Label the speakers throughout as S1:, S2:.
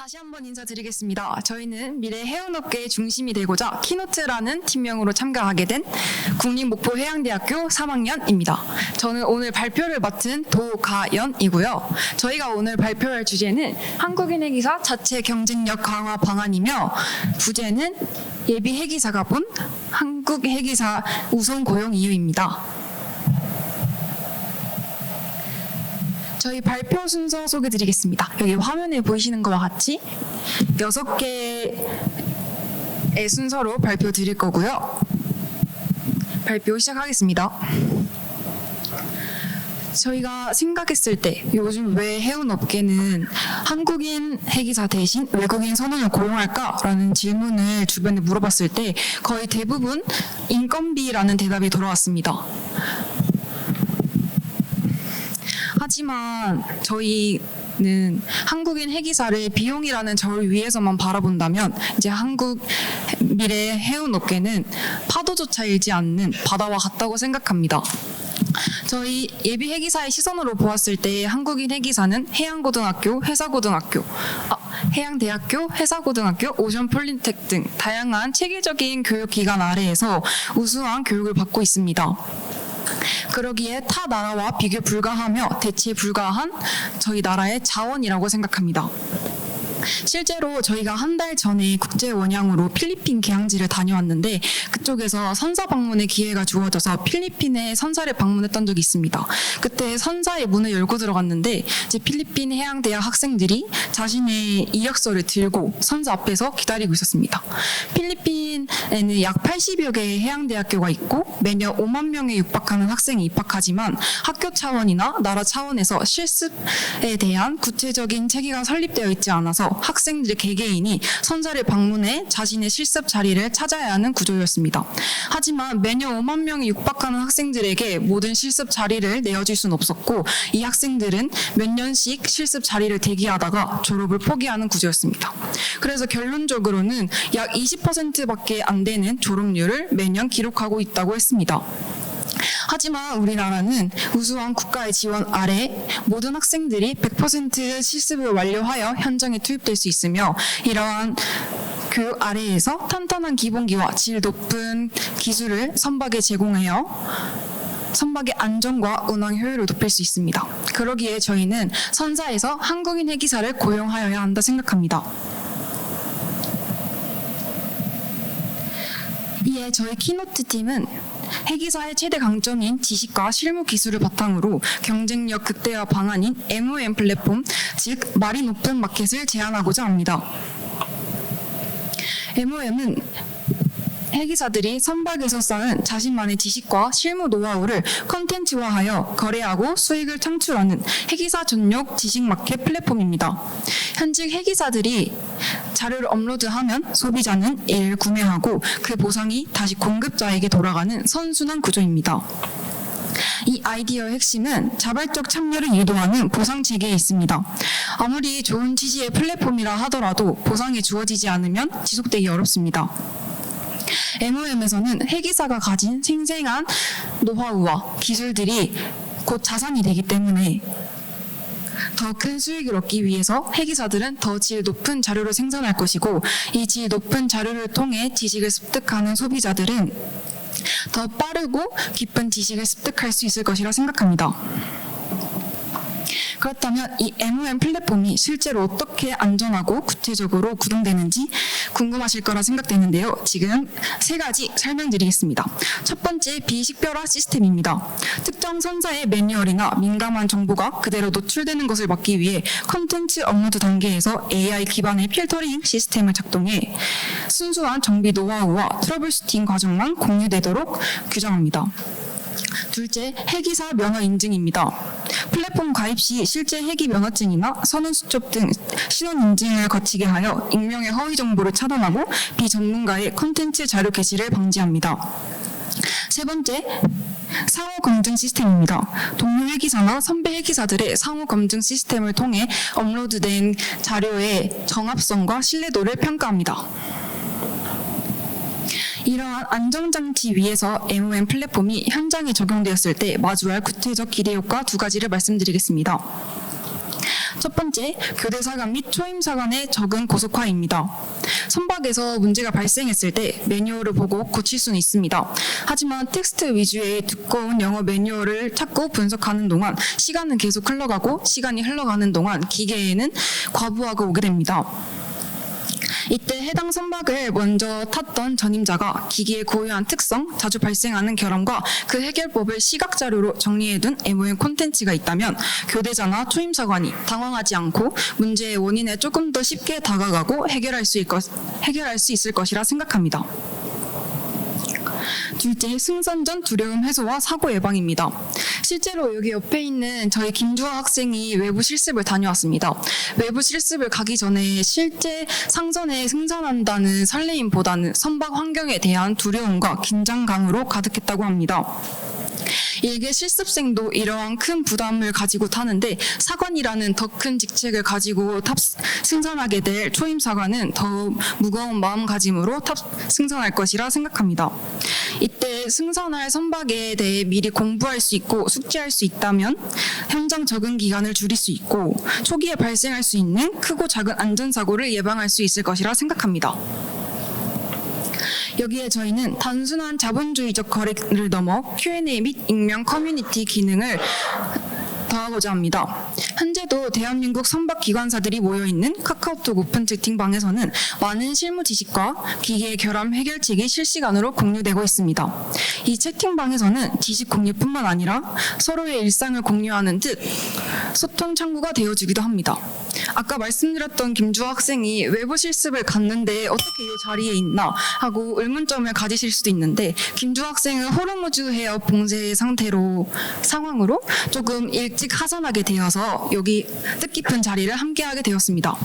S1: 다시 한번 인사드리겠습니다. 저희는 미래 해운업계의 중심이 되고자 키노트라는 팀명으로 참가하게 된 국립목포해양대학교 3학년입니다. 저는 오늘 발표를 맡은 도가연이고요. 저희가 오늘 발표할 주제는 한국인 해기사 자체 경쟁력 강화 방안이며 부제는 예비 해기사가 본 한국 해기사 우선 고용 이유입니다. 저희 발표 순서 소개드리겠습니다. 여기 화면에 보이시는 것과 같이 6개의 순서로 발표 드릴 거고요. 발표 시작하겠습니다. 저희가 생각했을 때 요즘 왜 해운업계는 한국인 해기사 대신 외국인 선원을 고용할까라는 질문을 주변에 물어봤을 때 거의 대부분 인건비라는 대답이 돌아왔습니다. 하지만 저희는 한국인 해기사를 비용이라는 절 위에서만 바라본다면 이제 한국 미래 해운업계는 파도조차 일지 않는 바다와 같다고 생각합니다. 저희 예비 해기사의 시선으로 보았을 때 한국인 해기사는 해양고등학교, 해양대학교, 회사고등학교, 오션폴리텍 등 다양한 체계적인 교육기관 아래에서 우수한 교육을 받고 있습니다. 그러기에 타 나라와 비교 불가하며 대체 불가한 저희 나라의 자원이라고 생각합니다. 실제로 저희가 한 달 전에 국제 원양으로 필리핀 개항지를 다녀왔는데 그쪽에서 선사 방문의 기회가 주어져서 필리핀에 선사를 방문했던 적이 있습니다. 그때 선사의 문을 열고 들어갔는데 이제 필리핀 해양대학 학생들이 자신의 이력서를 들고 선사 앞에서 기다리고 있었습니다. 필리핀에는 약 80여 개의 해양대학교가 있고 매년 5만 명에 육박하는 학생이 입학하지만 학교 차원이나 나라 차원에서 실습에 대한 구체적인 체계가 설립되어 있지 않아서 학생들 개개인이 선사를 방문해 자신의 실습 자리를 찾아야 하는 구조였습니다. 하지만 매년 5만 명이 육박하는 학생들에게 모든 실습 자리를 내어줄 수는 없었고 이 학생들은 몇 년씩 실습 자리를 대기하다가 졸업을 포기하는 구조였습니다. 그래서 결론적으로는 약 20%밖에 안 되는 졸업률을 매년 기록하고 있다고 했습니다. 하지만 우리나라는 우수한 국가의 지원 아래 모든 학생들이 100% 실습을 완료하여 현장에 투입될 수 있으며 이러한 교육 아래에서 탄탄한 기본기와 질 높은 기술을 선박에 제공하여 선박의 안전과 운항 효율을 높일 수 있습니다. 그러기에 저희는 선사에서 한국인 해기사를 고용하여야 한다 생각합니다. 이에 저희 키노트 팀은 해기사의 최대 강점인 지식과 실무 기술을 바탕으로 경쟁력 극대화 방안인 MOM 플랫폼, 즉 말이 높은 마켓을 제안하고자 합니다. MOM은 해기사들이 선박에서 쌓은 자신만의 지식과 실무 노하우를 컨텐츠화하여 거래하고 수익을 창출하는 해기사 전용 지식 마켓 플랫폼입니다. 현직 해기사들이 자료를 업로드하면 소비자는 이를 구매하고 그 보상이 다시 공급자에게 돌아가는 선순환 구조입니다. 이 아이디어의 핵심은 자발적 참여를 유도하는 보상 체계에 있습니다. 아무리 좋은 취지의 플랫폼이라 하더라도 보상이 주어지지 않으면 지속되기 어렵습니다. MOM에서는 해기사가 가진 생생한 노하우와 기술들이 곧 자산이 되기 때문에 더 큰 수익을 얻기 위해서 해기사들은 더 질 높은 자료를 생산할 것이고 이 질 높은 자료를 통해 지식을 습득하는 소비자들은 더 빠르고 깊은 지식을 습득할 수 있을 것이라 생각합니다. 그렇다면 이 MOM 플랫폼이 실제로 어떻게 안전하고 구체적으로 구동되는지 궁금하실 거라 생각되는데요. 지금 3가지 설명드리겠습니다. 첫 번째, 비식별화 시스템입니다. 특정 선사의 매뉴얼이나 민감한 정보가 그대로 노출되는 것을 막기 위해 콘텐츠 업로드 단계에서 AI 기반의 필터링 시스템을 작동해 순수한 정비 노하우와 트러블 슈팅 과정만 공유되도록 규정합니다. 둘째, 해기사 면허 인증입니다. 플랫폼 가입 시 실제 해기 면허증이나 선원 수첩 등 신원 인증을 거치게 하여 익명의 허위 정보를 차단하고 비전문가의 콘텐츠 자료 게시를 방지합니다. 세 번째, 상호 검증 시스템입니다. 동료 해기사나 선배 해기사들의 상호 검증 시스템을 통해 업로드된 자료의 정합성과 신뢰도를 평가합니다. 이러한 안정장치 위에서 MOM 플랫폼이 현장에 적용되었을 때 마주할 구체적 기대 효과 2가지를 말씀드리겠습니다. 첫 번째, 교대사관 및 초임사관의 적응 고속화입니다. 선박에서 문제가 발생했을 때 매뉴얼을 보고 고칠 수는 있습니다. 하지만 텍스트 위주의 두꺼운 영어 매뉴얼을 찾고 분석하는 동안 시간은 계속 흘러가고, 시간이 흘러가는 동안 기계에는 과부하가 오게 됩니다. 이때 해당 선박을 먼저 탔던 전임자가 기기의 고유한 특성, 자주 발생하는 결함과 그 해결법을 시각자료로 정리해둔 MOM 콘텐츠가 있다면 교대자나 초임사관이 당황하지 않고 문제의 원인에 조금 더 쉽게 다가가고 해결할 수 있을 것이라 생각합니다. 둘째, 승선 전 두려움 해소와 사고 예방입니다. 실제로 여기 옆에 있는 저희 김주아 학생이 외부 실습을 다녀왔습니다. 외부 실습을 가기 전에 실제 상선에 승선한다는 설레임보다는 선박 환경에 대한 두려움과 긴장감으로 가득했다고 합니다. 일개 실습생도 이러한 큰 부담을 가지고 타는데 사관이라는 더 큰 직책을 가지고 승선하게 될 초임사관은 더 무거운 마음가짐으로 승선할 것이라 생각합니다. 이때 승선할 선박에 대해 미리 공부할 수 있고 숙지할 수 있다면 현장 적응 기간을 줄일 수 있고 초기에 발생할 수 있는 크고 작은 안전사고를 예방할 수 있을 것이라 생각합니다. 여기에 저희는 단순한 자본주의적 거래를 넘어 Q&A 및 익명 커뮤니티 기능을 더하고자 합니다. 현재도 대한민국 선박 기관사들이 모여있는 카카오톡 오픈 채팅방에서는 많은 실무 지식과 기계의 결함 해결책이 실시간으로 공유되고 있습니다. 이 채팅방에서는 지식 공유뿐만 아니라 서로의 일상을 공유하는 듯 소통 창구가 되어주기도 합니다. 아까 말씀드렸던 김주아 학생이 외부 실습을 갔는데 어떻게 이 자리에 있나 하고 의문점을 가지실 수도 있는데, 김주아 학생은 호르무즈 해협 봉쇄 상황으로 조금 일찍 하산하게 되어서 여기 뜻깊은 자리를 함께하게 되었습니다.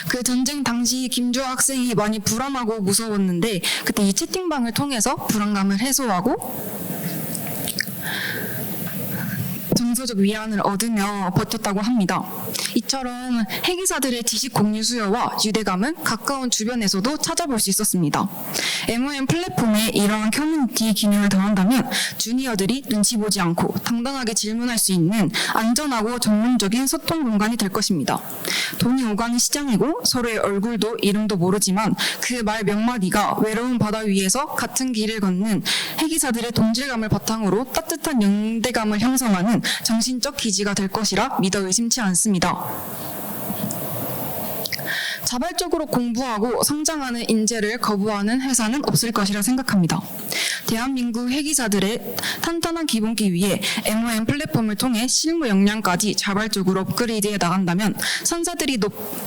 S1: 그 전쟁 당시 김주아 학생이 많이 불안하고 무서웠는데 그때 이 채팅방을 통해서 불안감을 해소하고 정서적 위안을 얻으며 버텼다고 합니다. 이처럼 해기사들의 지식 공유 수요와 유대감은 가까운 주변에서도 찾아볼 수 있었습니다. MOM 플랫폼에 이러한 커뮤니티 기능을 더한다면 주니어들이 눈치 보지 않고 당당하게 질문할 수 있는 안전하고 전문적인 소통 공간이 될 것입니다. 돈이 오가는 시장이고 서로의 얼굴도 이름도 모르지만 그 말 몇 마디가 외로운 바다 위에서 같은 길을 걷는 해기사들의 동질감을 바탕으로 따뜻한 연대감을 형성하는 정신적 기지가 될 것이라 믿어 의심치 않습니다. 자발적으로 공부하고 성장하는 인재를 거부하는 회사는 없을 것이라 생각합니다. 대한민국 회기사들의 탄탄한 기본기 위에 MOM 플랫폼을 통해 실무 역량까지 자발적으로 업그레이드해 나간다면 선사들이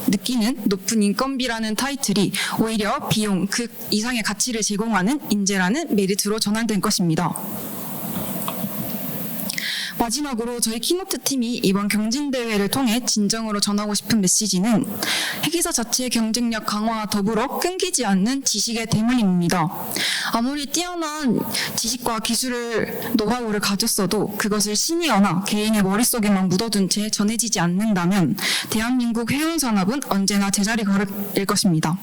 S1: 느끼는 높은 인건비라는 타이틀이 오히려 비용, 그 이상의 가치를 제공하는 인재라는 메리트로 전환된 것입니다. 마지막으로 저희 키노트 팀이 이번 경진대회를 통해 진정으로 전하고 싶은 메시지는 해기사 자체의 경쟁력 강화와 더불어 끊기지 않는 지식의 대물림입니다. 아무리 뛰어난 지식과 기술을 노하우를 가졌어도 그것을 시니어나 개인의 머릿속에만 묻어둔 채 전해지지 않는다면 대한민국 해운산업은 언제나 제자리 걸을 것입니다.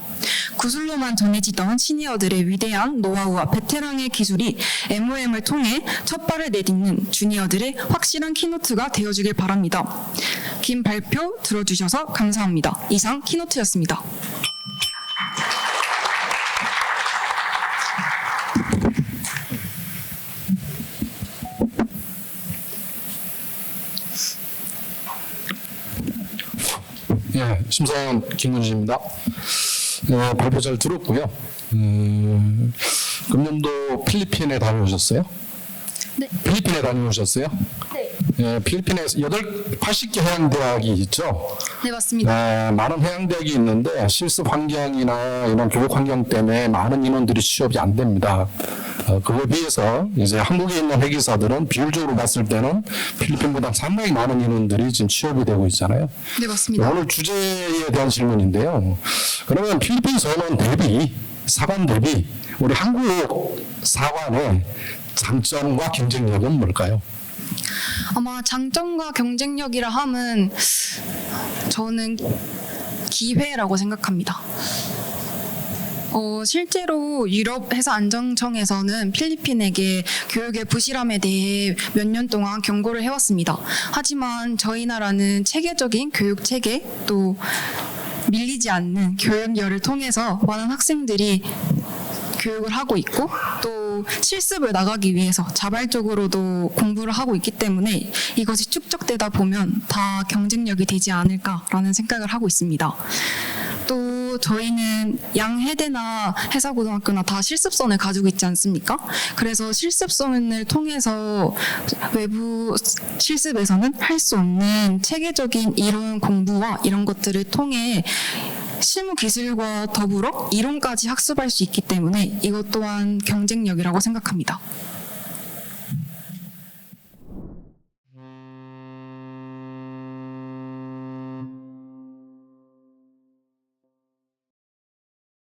S1: 구슬로만 전해지던 시니어들의 위대한 노하우와 베테랑의 기술이 MOM을 통해 첫 발을 내딛는 주니어들의 확실한 키노트가 되어주길 바랍니다. 긴 발표 들어주셔서 감사합니다. 이상 키노트였습니다.
S2: 예, 심사위원 김문진입니다. 발표 잘 들었고요. 금년도 필리핀에 다녀오셨어요?
S1: 네.
S2: 필리핀에 다녀오셨어요?
S1: 네.
S2: 예, 필리핀에서 80개 해양대학이 있죠.
S1: 네, 맞습니다.
S2: 많은 해양대학이 있는데 실습 환경이나 이런 교육 환경 때문에 많은 인원들이 취업이 안 됩니다. 그거에 비해서 이제 한국에 있는 회계사들은 비율적으로 봤을 때는 필리핀보다 상당히 많은 인원들이 지금 취업이 되고 있잖아요.
S1: 네, 맞습니다.
S2: 오늘 주제에 대한 질문인데요. 그러면 필리핀 선원 대비, 사관 대비 우리 한국 사관의 장점과 경쟁력은 뭘까요?
S1: 아마 장점과 경쟁력이라 함은 저는 기회라고 생각합니다. 실제로 유럽 해사 안전청에서는 필리핀에게 교육의 부실함에 대해 몇 년 동안 경고를 해왔습니다. 하지만 저희 나라는 체계적인 교육 체계 또 밀리지 않는 교육열을 통해서 많은 학생들이 교육을 하고 있고 또 실습을 나가기 위해서 자발적으로도 공부를 하고 있기 때문에 이것이 축적되다 보면 다 경쟁력이 되지 않을까라는 생각을 하고 있습니다. 또 저희는 양해대나 해사고등학교나 다 실습선을 가지고 있지 않습니까? 그래서 실습선을 통해서 외부 실습에서는 할 수 없는 체계적인 이론 공부와 이런 것들을 통해 실무 기술과 더불어 이론까지 학습할 수 있기 때문에 이것 또한 경쟁력이라고 생각합니다.